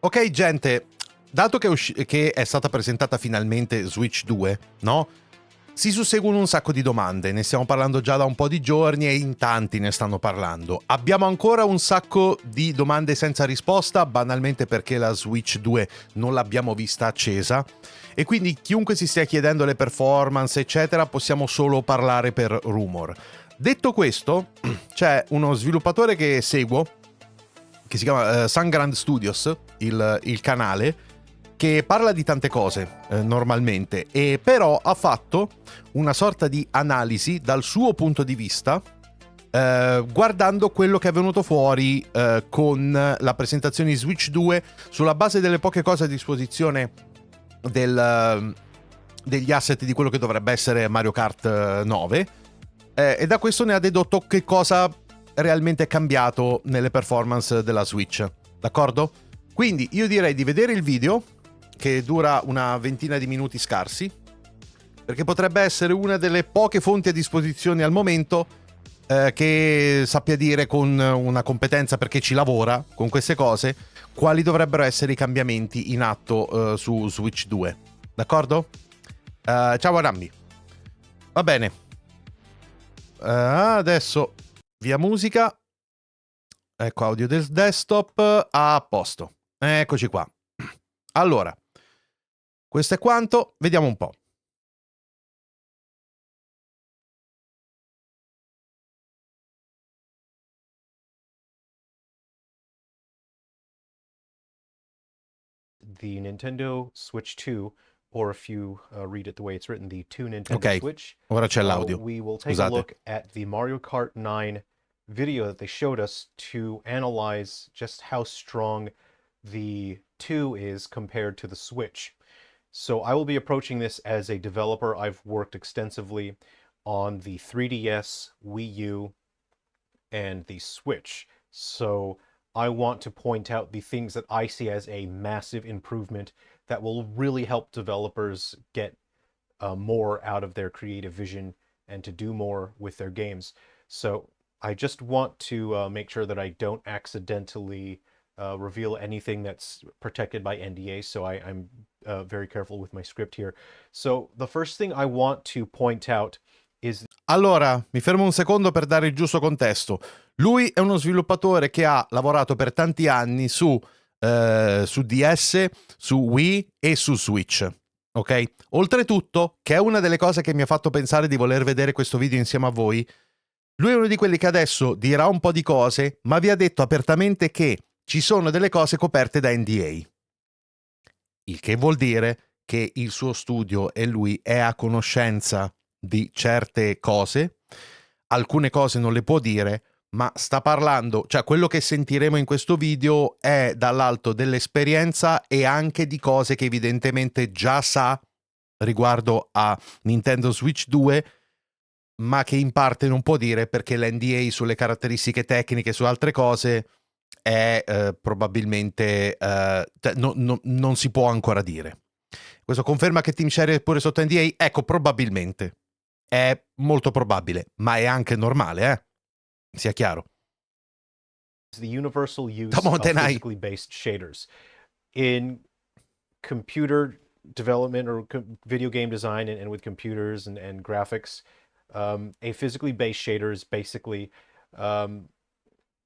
Ok, gente, dato che è stata presentata finalmente Switch 2, no? Si susseguono un sacco di domande, ne stiamo parlando già da un po' di giorni e in tanti ne stanno parlando. Abbiamo ancora un sacco di domande senza risposta, banalmente perché la Switch 2 non l'abbiamo vista accesa e quindi chiunque si stia chiedendo le performance, eccetera, possiamo solo parlare per rumor. Detto questo, c'è uno sviluppatore che seguo, che si chiama Sungrand Studios, il canale, che parla di tante cose normalmente, e però ha fatto una sorta di analisi dal suo punto di vista, guardando quello che è venuto fuori con la presentazione di Switch 2 sulla base delle poche cose a disposizione degli asset di quello che dovrebbe essere Mario Kart 9, e da questo ne ha dedotto che cosa realmente è cambiato nelle performance della Switch, d'accordo? Quindi io direi di vedere il video, che dura una ventina di minuti scarsi, perché potrebbe essere una delle poche fonti a disposizione al momento che sappia dire con una competenza, perché ci lavora con queste cose, quali dovrebbero essere i cambiamenti in atto su Switch 2, d'accordo? Ciao Arambi. Va bene. Adesso via musica. Ecco, audio del desktop a posto. Eccoci qua. Allora, questo è quanto, vediamo un po'. The Nintendo Switch 2, or if you read it the way it's written, the 2 Nintendo Ok, Switch, ora c'è l'audio. we will take a Scusate. look at the Mario Kart 9 video that they showed us to analyze just how strong the 2 is compared to the Switch. So I will be approaching this as a developer. I've worked extensively on the 3DS, Wii U, and the Switch. So I want to point out the things that I see as a massive improvement that will really help developers get more out of their creative vision and to do more with their games. So I just want to make sure that I don't accidentally reveal anything that's protected by NDA. So I'm very careful with my script here. So the first thing I want to point out is... Allora, mi fermo un secondo per dare il giusto contesto. Lui è uno sviluppatore che ha lavorato per tanti anni su DS, su Wii e su Switch. Ok? Oltretutto, che è una delle cose che mi ha fatto pensare di voler vedere questo video insieme a voi, lui è uno di quelli che adesso dirà un po' di cose, ma vi ha detto apertamente che ci sono delle cose coperte da NDA. Il che vuol dire che il suo studio e lui è a conoscenza di certe cose, alcune cose non le può dire, ma sta parlando, cioè quello che sentiremo in questo video è dall'alto dell'esperienza e anche di cose che evidentemente già sa riguardo a Nintendo Switch 2, ma che in parte non può dire perché l'NDA sulle caratteristiche tecniche, su altre cose, è probabilmente cioè, non si può ancora dire. Questo conferma che Team Cherry è pure sotto NDA? Ecco, probabilmente. È molto probabile, ma è anche normale, sia chiaro. the universal use Come on, of Tenai. physically based shaders. In computer development or video game design and with computers and graphics, a physically based shader is basically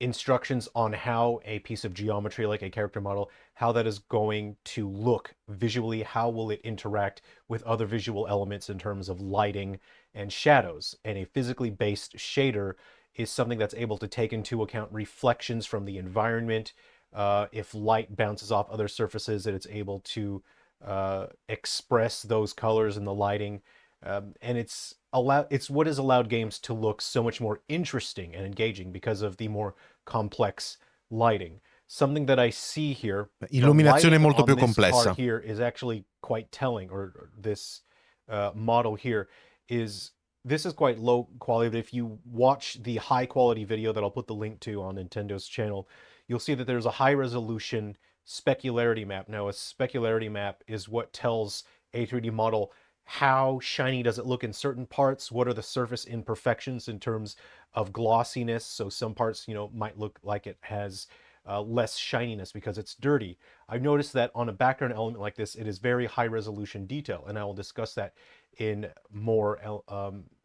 instructions on how a piece of geometry, like a character model, how that is going to look visually, how will it interact with other visual elements in terms of lighting and shadows. And a physically based shader is something that's able to take into account reflections from the environment. If light bounces off other surfaces, that it's able to express those colors in the lighting. And it's what has allowed games to look so much more interesting and engaging because of the more complex lighting. Something that I see here, Illuminazione molto on più this complessa. car here is actually quite telling, or this model here is, this is quite low quality, but if you watch the high quality video that I'll put the link to on Nintendo's channel, you'll see that there's a high resolution specularity map. Now, a specularity map is what tells a 3D model how shiny does it look in certain parts, what are the surface imperfections in terms of glossiness. So some parts, might look like it has less shininess because it's dirty. I've noticed that on a background element like this, it is very high resolution detail, and I will discuss that in more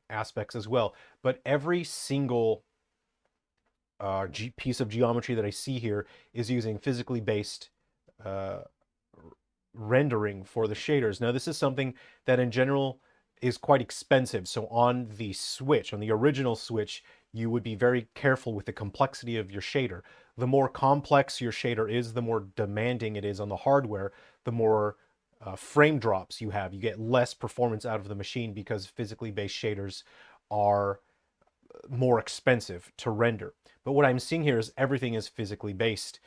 aspects as well. But every single piece of geometry that I see here is using physically based rendering for the shaders. Now, this is something that in general is quite expensive. So on the Switch, on the original Switch, you would be very careful with the complexity of your shader. The more complex your shader is, the more demanding it is on the hardware, the more frame drops you have. You get less performance out of the machine because physically based shaders are more expensive to render. But what I'm seeing here is everything is physically based.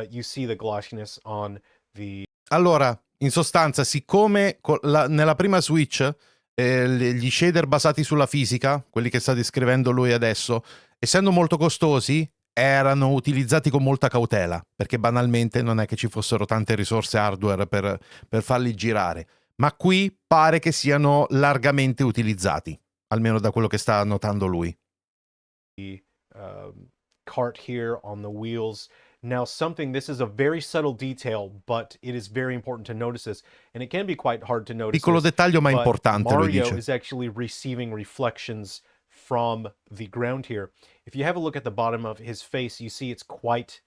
You see the glossiness on the... Allora, in sostanza, siccome nella prima Switch gli shader basati sulla fisica, quelli che sta descrivendo lui adesso, essendo molto costosi, erano utilizzati con molta cautela, perché banalmente non è che ci fossero tante risorse hardware per farli girare. Ma qui pare che siano largamente utilizzati, almeno da quello che sta notando lui. Cart here on the wheels. Now, this is a very subtle detail, but it is very important to notice this, and it can be quite hard to notice. Piccolo dettaglio ma importante, Mario lui dice. is actually receiving reflections from the ground here. If you have a look at the bottom of his face, you see it's quite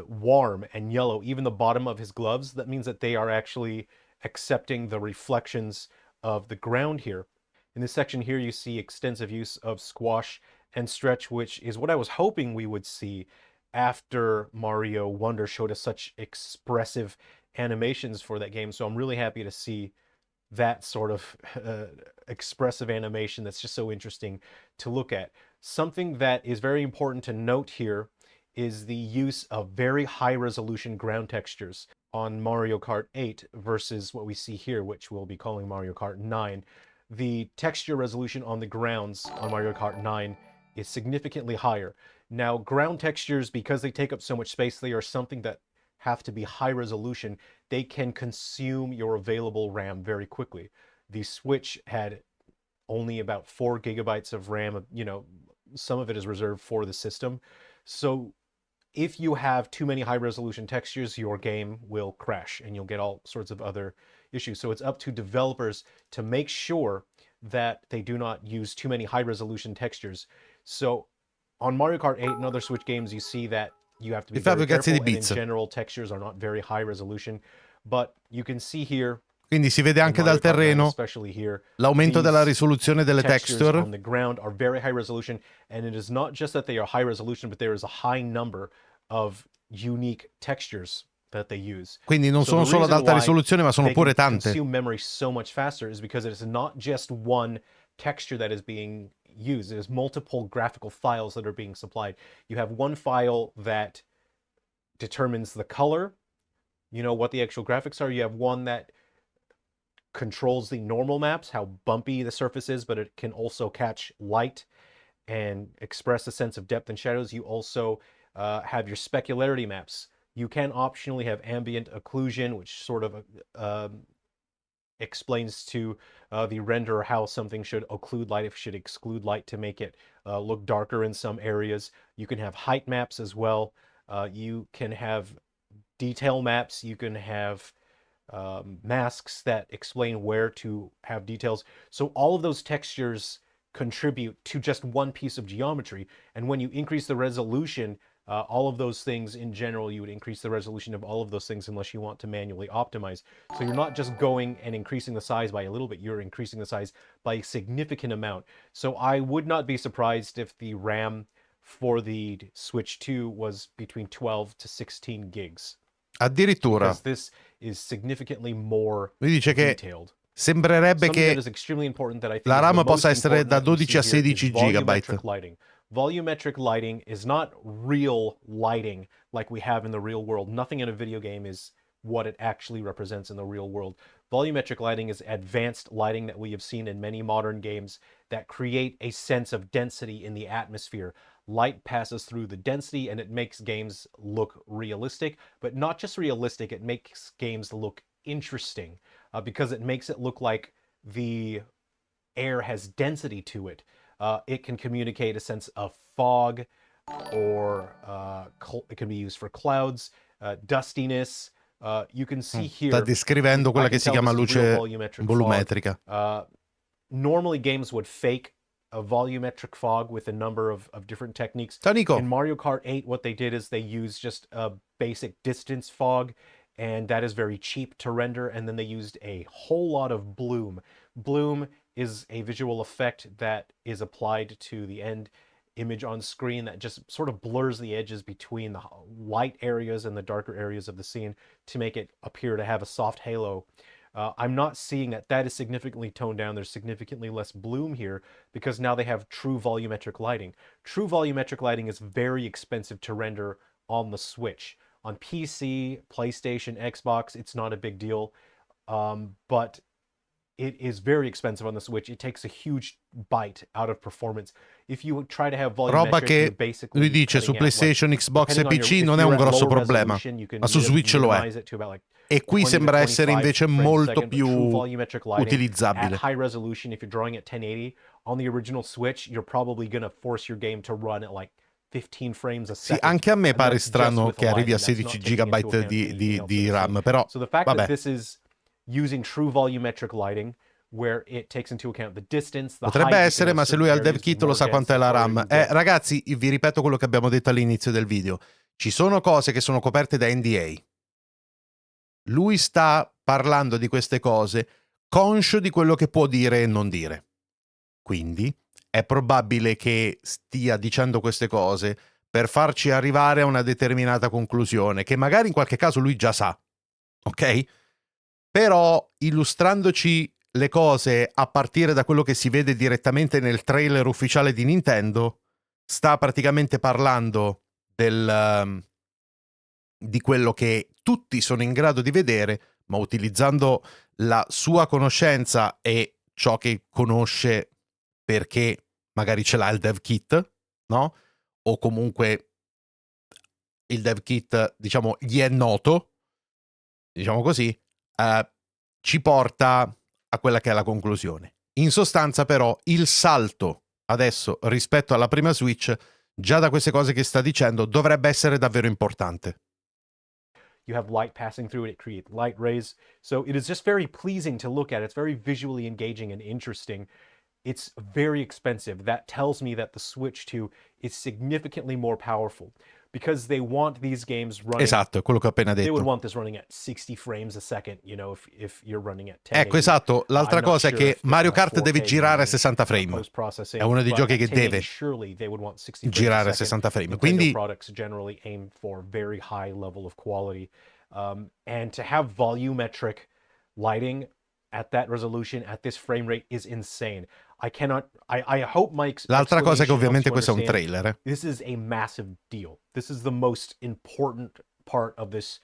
warm and yellow. Even the bottom of his gloves, that means that they are actually accepting the reflections of the ground here. In this section here, you see extensive use of squash and stretch, which is what I was hoping we would see after Mario Wonder showed us such expressive animations for that game. So I'm really happy to see that sort of expressive animation that's just so interesting to look at. Something that is very important to note here is the use of very high resolution ground textures on Mario Kart 8 versus what we see here, which we'll be calling Mario Kart 9. The texture resolution on the grounds on Mario Kart 9 is significantly higher. Now, ground textures, because they take up so much space, they are something that have to be high resolution. They can consume your available RAM very quickly. The Switch had only about 4 gigabytes of RAM. You know, some of it is reserved for the system. So if you have too many high resolution textures, your game will crash and you'll get all sorts of other issues. So it's up to developers to make sure that they do not use too many high resolution textures. So on Mario Kart 8 and other Switch games, you see that you have to be very careful, and in general, textures are not very high resolution. But you can see here, quindi si vede anche dal terreno l'aumento della risoluzione delle texture on the ground are very high resolution, and it is not just that they are high resolution, but there is a high number of unique textures that they use. Quindi non sono solo ad alta risoluzione, ma sono pure tante. Consume memory so much faster is because it is not just one texture that is being used. There's multiple graphical files that are being supplied. You have one file that determines the color, you know, what the actual graphics are. You have one that controls the normal maps, how bumpy the surface is, but it can also catch light and express a sense of depth and shadows. You also have your specularity maps. You can optionally have ambient occlusion, which sort of explains to the renderer how something should occlude light, if it should exclude light to make it look darker in some areas. You can have height maps as well. You can have detail maps. You can have masks that explain where to have details. So all of those textures contribute to just one piece of geometry. And when you increase the resolution, all of those things in general, you would increase the resolution of all of those things unless you want to manually optimize. So you're not just going and increasing the size by a little bit, you're increasing the size by a significant amount. So I would not be surprised if the RAM for the Switch 2 was between 12 to 16 gigs. Addirittura. Because this is significantly more lui dice che detailed. Sembrerebbe che la RAM possa essere da 12 a 16 gigabyte. Volumetric lighting is not real lighting like we have in the real world. Nothing in a video game is what it actually represents in the real world. Volumetric lighting is advanced lighting that we have seen in many modern games that create a sense of density in the atmosphere. Light passes through the density and it makes games look realistic, but not just realistic, it makes games look interesting because it makes it look like the air has density to it. It can communicate a sense of fog, or it can be used for clouds, dustiness. You can see Sta here, descrivendo quella I can che si tell chiama this is real luce volumetric fog. volumetrica. Normally games would fake a volumetric fog with a number of different techniques. Ciao Nico. In Mario Kart 8, what they did is they used just a basic distance fog, and that is very cheap to render, and then they used a whole lot of bloom. Bloom is a visual effect that is applied to the end image on screen that just sort of blurs the edges between the light areas and the darker areas of the scene to make it appear to have a soft halo. I'm not seeing that is significantly toned down. There's significantly less bloom here because now they have true volumetric lighting. True volumetric lighting is very expensive to render on the Switch. On PC, PlayStation, Xbox, it's not a big deal, but it is very expensive on the Switch. It takes a huge bite out of performance. If you try to have Roba volumetric, che you're basically lui dice su cutting out, PlayStation, like, Xbox e depending on PC your, if non è un you're at grosso low problema, resolution, you can ma su Switch lo è. minimize it to about like E qui 20 to sembra essere 25 invece frames a molto second, but true più volumetric lighting at utilizzabile. high resolution, if you're drawing at 1080 on the original Switch, you're probably going to force your game to run at like 15 frames a Sì, second. anche a me And pare that's just strano with the che arrivi a lighting. That's 16 not taking into GB account anything else in the RAM, scene. però So the fact vabbè. that this is using true volumetric lighting, where it takes into account the distance, the Potrebbe height, essere, ma se lui ha il dev kit lo sa quanto è la RAM. Ragazzi, vi ripeto quello che abbiamo detto all'inizio del video. Ci sono cose che sono coperte da NDA. Lui sta parlando di queste cose conscio di quello che può dire e non dire. Quindi è probabile che stia dicendo queste cose per farci arrivare a una determinata conclusione, che magari in qualche caso lui già sa, ok? Però illustrandoci le cose a partire da quello che si vede direttamente nel trailer ufficiale di Nintendo, sta praticamente parlando di quello che tutti sono in grado di vedere, ma utilizzando la sua conoscenza e ciò che conosce perché magari ce l'ha il dev kit, no? O comunque il dev kit, diciamo, gli è noto, diciamo così, ci porta a quella che è la conclusione. In sostanza, però, il salto adesso rispetto alla prima Switch, già da queste cose che sta dicendo, dovrebbe essere davvero importante. You have light passing through it, it creates light rays. So it is just very pleasing to look at. It's very visually engaging and interesting. It's very expensive. That tells me that the Switch 2 is significantly more powerful because they want these games running. Esatto, è quello che ho appena detto. They would want this running at 60 frames a second, you know, if you're running at 1080. Ecco, esatto. L'altra cosa è che Mario Kart deve girare a 60 frame. È uno dei giochi che deve girare a 60 frame. Quindi products generally aim for very high level of quality. And to have volumetric lighting at that resolution, at this frame rate, is insane. I hope Mike's. L'altra cosa è che ovviamente questo è un trailer. This is a massive deal. This is the most important part of this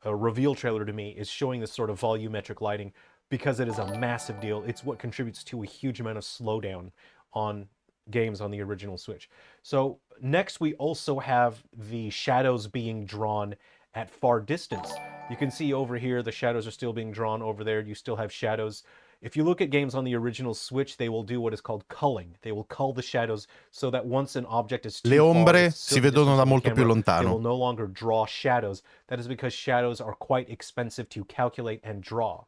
reveal trailer to me, is showing this sort of volumetric lighting, because it is a massive deal. It's what contributes to a huge amount of slowdown on games on the original Switch. So next we also have the shadows being drawn at far distance. You can see over here the shadows are still being drawn. Over there you still have shadows. If you look at games on the original Switch, they will do what is called culling. They will cull the shadows so that once an object is too le ombre far, si vedono da molto più they lontano. will no longer draw shadows. That is because shadows are quite expensive to calculate and draw.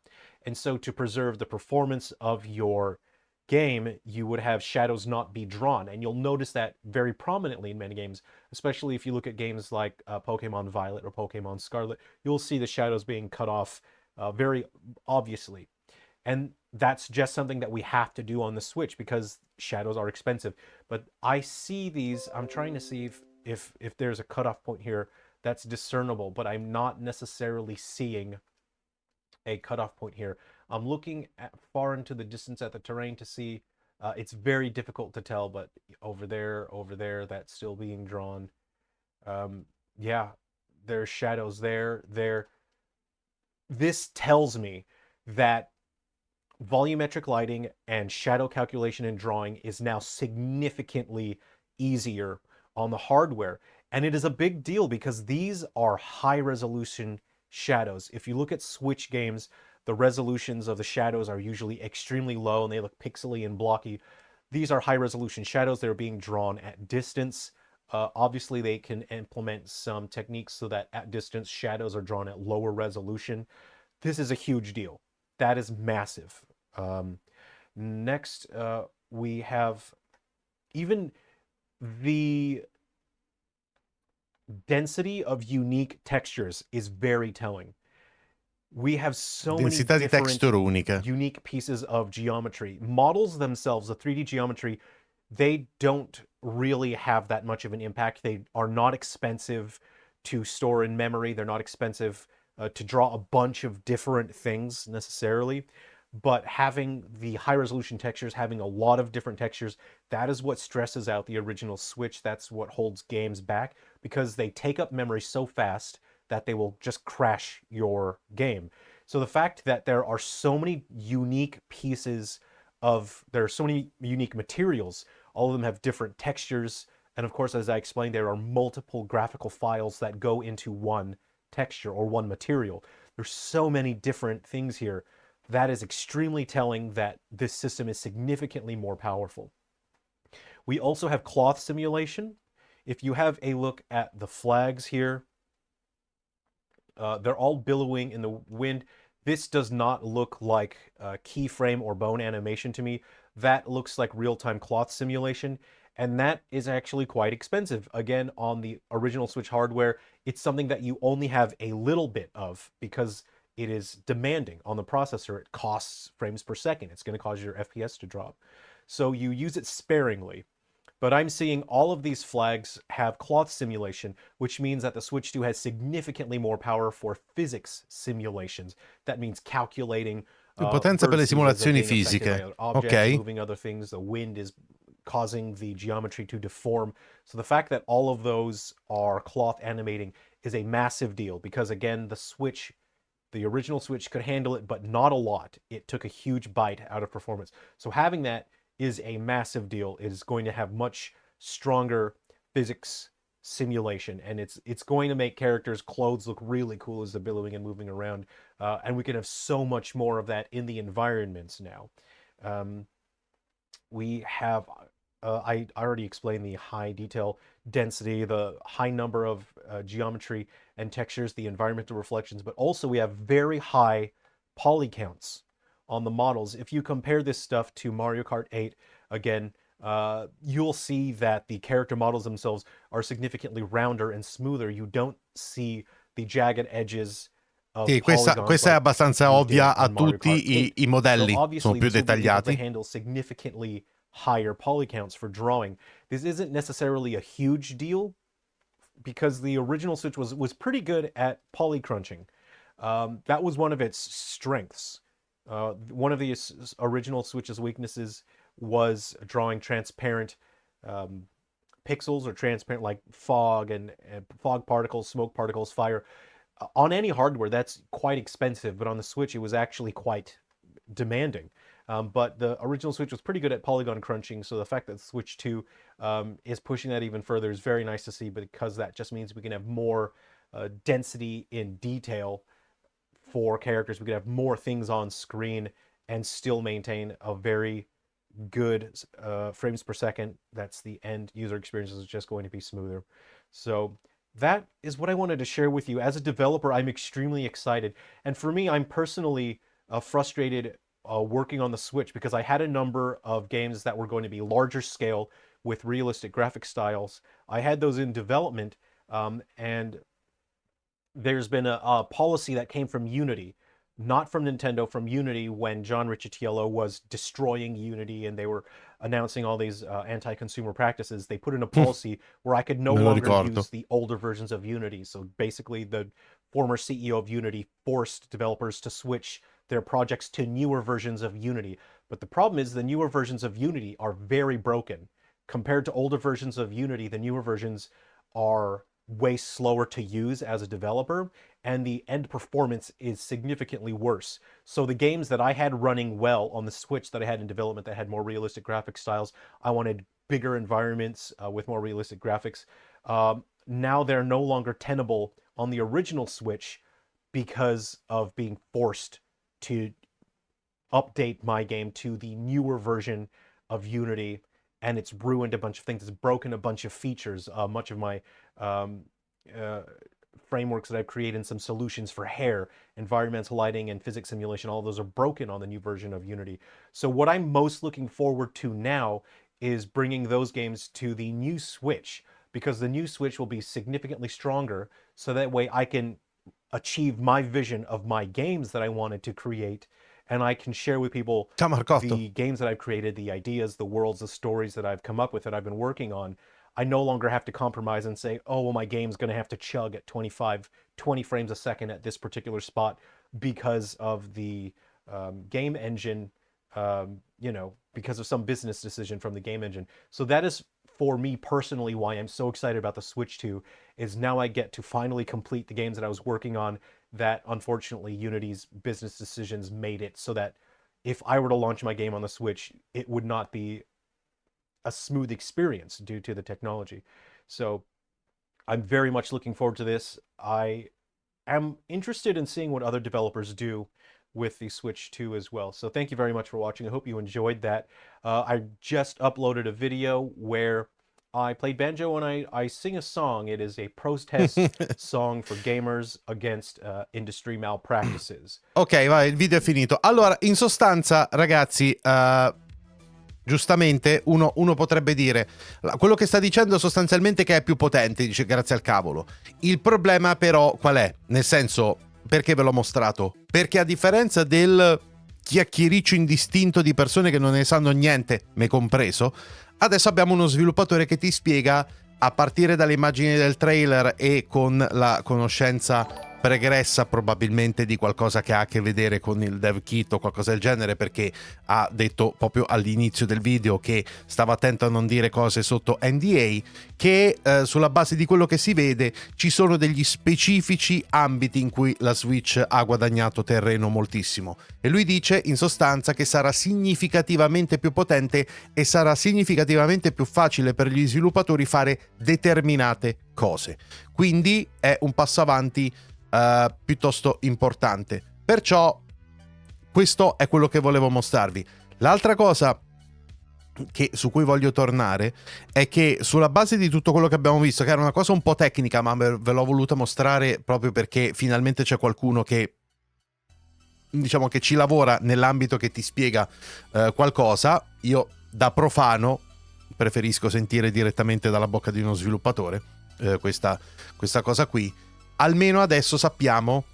And so to preserve the performance of your game, you would have shadows not be drawn. And you'll notice that very prominently in many games, especially if you look at games like Pokemon Violet or Pokemon Scarlet. You'll see the shadows being cut off very obviously. And that's just something that we have to do on the Switch because shadows are expensive. But I see these, I'm trying to see if there's a cutoff point here that's discernible, but I'm not necessarily seeing a cutoff point here. I'm looking at far into the distance at the terrain to see. It's very difficult to tell, but over there, that's still being drawn. Yeah, there's shadows there. This tells me that volumetric lighting and shadow calculation and drawing is now significantly easier on the hardware. And it is a big deal because these are high resolution shadows. If you look at Switch games, the resolutions of the shadows are usually extremely low and they look pixely and blocky. These are high resolution shadows. They're being drawn at distance. Obviously, they can implement some techniques so that at distance shadows are drawn at lower resolution. This is a huge deal. That is massive. Next, we have even the density of unique textures is very telling. We have so many Densità di different texture uniche. unique pieces of geometry. Models themselves, the 3D geometry, they don't really have that much of an impact. They are not expensive to store in memory. They're not expensive to draw a bunch of different things necessarily. But having the high resolution textures, having a lot of different textures, that is what stresses out the original Switch. That's what holds games back, because they take up memory so fast that they will just crash your game. So the fact that there are so many unique pieces there are so many unique materials, all of them have different textures, and of course, as I explained, there are multiple graphical files that go into one texture or one material. There's so many different things here. That is extremely telling that this system is significantly more powerful. We also have cloth simulation. If you have a look at the flags here, they're all billowing in the wind. This does not look like keyframe or bone animation to me. That looks like real-time cloth simulation, and that is actually quite expensive. Again, on the original Switch hardware, it's something that you only have a little bit of because it is demanding on the processor. It costs frames per second. It's going to cause your FPS to drop. So you use it sparingly. But I'm seeing all of these flags have cloth simulation, which means that the Switch 2 has significantly more power for physics simulations. That means calculating Più potenza per le simulazioni fisiche. objects, Ok. moving other things. The wind is causing the geometry to deform. So the fact that all of those are cloth animating is a massive deal, because again, the original Switch could handle it, but not a lot. It took a huge bite out of performance. So having that is a massive deal. It is going to have much stronger physics simulation, and it's going to make characters' clothes look really cool as they're billowing and moving around. And we can have so much more of that in the environments now. We have, I already explained the high detail density, the high number of geometry and textures, the environmental reflections, but also we have very high poly counts on the models. If you compare this stuff to Mario Kart 8, again, you'll see that the character models themselves are significantly rounder and smoother. You don't see the jagged edges of Sì, questa polygons è like abbastanza you ovvia did a in Mario Kart tutti 8. i So modelli, sono obviously più this will be able to dettagliati. handle significantly higher poly counts for drawing. This isn't necessarily a huge deal because the original Switch was pretty good at poly crunching. That was one of its strengths. One of the original Switch's weaknesses was drawing transparent pixels, or transparent like fog and fog particles, smoke particles, fire. On any hardware, that's quite expensive, but on the Switch, it was actually quite demanding. But the original Switch was pretty good at polygon crunching, so the fact that Switch 2 is pushing that even further is very nice to see, because that just means we can have more density in detail for characters. We can have more things on screen and still maintain a very good frames per second. That's the end user experience is just going to be smoother. So that is what I wanted to share with you. As a developer, I'm extremely excited. And for me, I'm personally frustrated working on the Switch, because I had a number of games that were going to be larger scale with realistic graphic styles. I had those in development, and there's been a policy that came from Unity, not from Nintendo, from Unity, when John Riccitiello was destroying Unity and they were announcing all these anti-consumer practices. They put in a policy where I could no Me lo longer ricordo. use the older versions of Unity. So basically, the former CEO of Unity forced developers to switch their projects to newer versions of Unity. But the problem is the newer versions of Unity are very broken. Compared to older versions of Unity, the newer versions are way slower to use as a developer, and the end performance is significantly worse. So the games that I had running well on the Switch that I had in development that had more realistic graphic styles, I wanted bigger environments with more realistic graphics. Now they're no longer tenable on the original Switch because of being forced to update my game to the newer version of Unity. and it's ruined a bunch of things. It's broken a bunch of features. Much of my frameworks that I've created and some solutions for hair, environmental lighting, and physics simulation, all of those are broken on the new version of Unity. So what I'm most looking forward to now is bringing those games to the new Switch, because the new Switch will be significantly stronger, so that way I can achieve my vision of my games that I wanted to create, and I can share with people the games that I've created, the ideas, the worlds, the stories that I've come up with, that I've been working on. I no longer have to compromise and say, oh, well, my game's going to have to chug at 20 frames a second at this particular spot because of the game engine, because of some business decision from the game engine. So that is, for me personally, why I'm so excited about the Switch 2, is now I get to finally complete the games that I was working on, that unfortunately Unity's business decisions made it so that if I were to launch my game on the Switch, it would not be a smooth experience due to the technology. So I'm very much looking forward to this. I am interested in seeing what other developers do with the Switch 2 as well. So thank you very much for watching. I hope you enjoyed that. I just uploaded a video where I played banjo and I sing a song. It is a protest song for gamers against industry malpractices. Ok, vai, il video è finito. Allora, in sostanza, ragazzi, giustamente uno potrebbe dire, quello che sta dicendo sostanzialmente che è più potente, dice grazie al cavolo. Il problema però qual è? Nel senso, perché ve l'ho mostrato? Perché a differenza del chiacchiericcio indistinto di persone che non ne sanno niente, me compreso, adesso abbiamo uno sviluppatore che ti spiega, a partire dalle immagini del trailer e con la conoscenza pregressa probabilmente di qualcosa che ha a che vedere con il dev kit o qualcosa del genere, perché ha detto proprio all'inizio del video che stava attento a non dire cose sotto NDA, che sulla base di quello che si vede ci sono degli specifici ambiti in cui la Switch ha guadagnato terreno moltissimo, e lui dice in sostanza che sarà significativamente più potente e sarà significativamente più facile per gli sviluppatori fare determinate cose, quindi è un passo avanti piuttosto importante. Perciò questo è quello che volevo mostrarvi. L'altra cosa su cui voglio tornare è che sulla base di tutto quello che abbiamo visto, che era una cosa un po' tecnica, ma ve l'ho voluta mostrare proprio perché finalmente c'è qualcuno che, diciamo, che ci lavora nell'ambito, che ti spiega qualcosa. Io da profano preferisco sentire direttamente dalla bocca di uno sviluppatore questa cosa qui. Almeno adesso sappiamo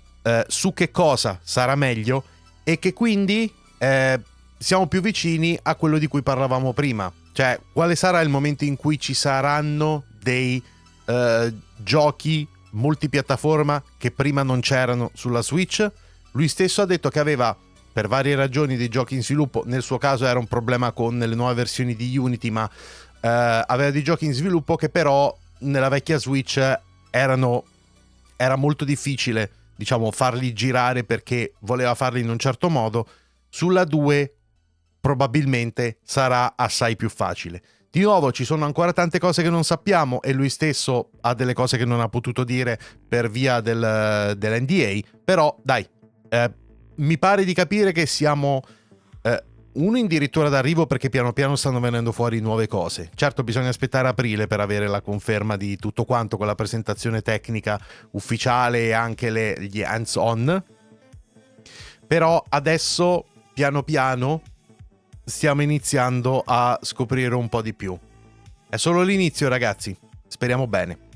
su che cosa sarà meglio, e che quindi siamo più vicini a quello di cui parlavamo prima, cioè quale sarà il momento in cui ci saranno dei giochi multipiattaforma che prima non c'erano sulla Switch. Lui stesso ha detto che aveva, per varie ragioni, dei giochi in sviluppo. Nel suo caso era un problema con le nuove versioni di Unity, ma aveva dei giochi in sviluppo che però nella vecchia Switch era molto difficile, diciamo, farli girare perché voleva farli in un certo modo. Sulla 2 probabilmente sarà assai più facile. Di nuovo, ci sono ancora tante cose che non sappiamo, e lui stesso ha delle cose che non ha potuto dire per via dell'NDA, però dai, mi pare di capire che siamo addirittura d'arrivo, perché piano piano stanno venendo fuori nuove cose. Certo, bisogna aspettare aprile per avere la conferma di tutto quanto, con la presentazione tecnica ufficiale e anche gli hands-on, però adesso piano piano stiamo iniziando a scoprire un po' di più. È solo l'inizio, ragazzi, speriamo bene.